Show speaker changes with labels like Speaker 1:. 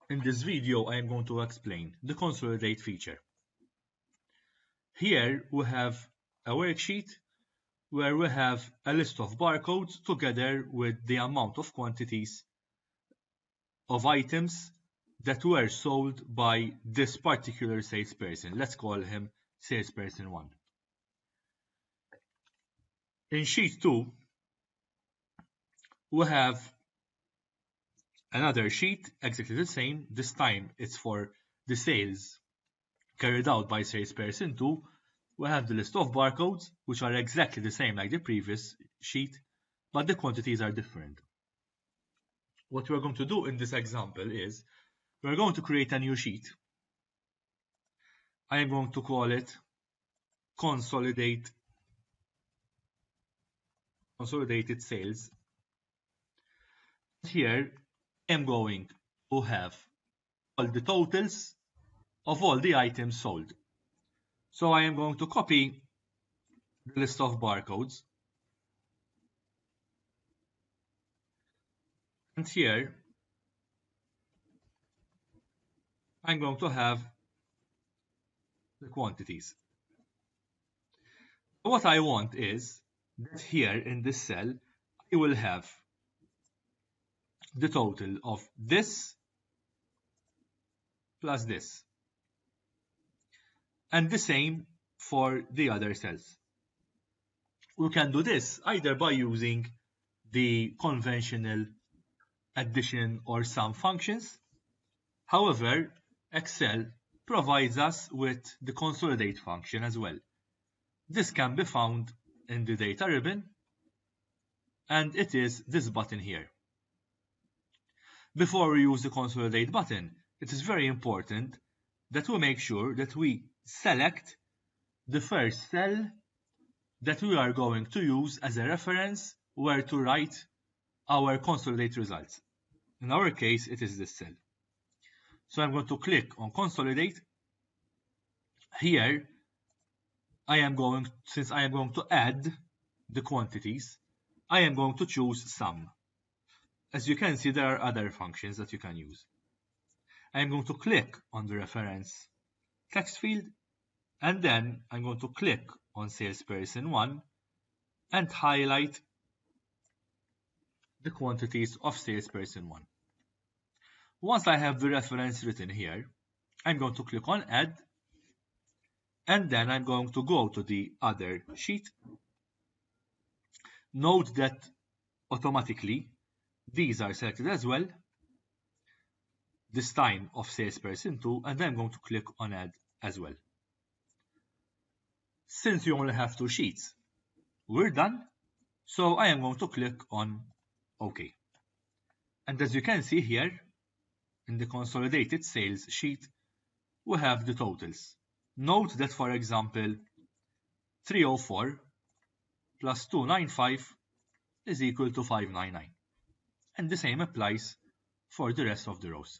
Speaker 1: In this video, I am going to explain the Consolidate feature. Here we have a worksheet where we have a list of barcodes together with the amount of quantities of items that were sold by this particular salesperson. Let's call him salesperson 1. In sheet 2, we have another sheet exactly the same. This time it's for the sales carried out by salesperson 2. We have the list of barcodes, which are exactly the same like the previous sheet, but the quantities are different. What we're going to do in this example is we're going to create a new sheet. I am going to call it Consolidated Sales. Here I'm going to have all the totals of all the items sold. So I am going to copy the list of barcodes. And here I'm going to have the quantities. What I want is that here in this cell I will have the total of this plus this. And the same for the other cells. We can do this either by using the conventional addition or sum functions. However, Excel provides us with the Consolidate function as well. This can be found in the data ribbon, and it is this button here. Before we use the Consolidate button, it is very important that we make sure that we select the first cell that we are going to use as a reference where to write our Consolidate results. In our case, it is this cell. So I'm going to click on Consolidate. Here, since I am going to add the quantities, I am going to choose Sum. As you can see, there are other functions that you can use. I am going to click on the reference text field, and then I'm going to click on salesperson 1 and highlight the quantities of salesperson 1. Once I have the reference written here, I'm going to click on Add, and then I'm going to go to the other sheet. Note that automatically these are selected as well, this time of salesperson 2, and then I'm going to click on Add as well. Since you only have 2 sheets, we're done. So I am going to click on OK. And as you can see here, in the Consolidated Sales sheet, we have the totals. Note that, for example, 304 plus 295 is equal to 599. And the same applies for the rest of the rows.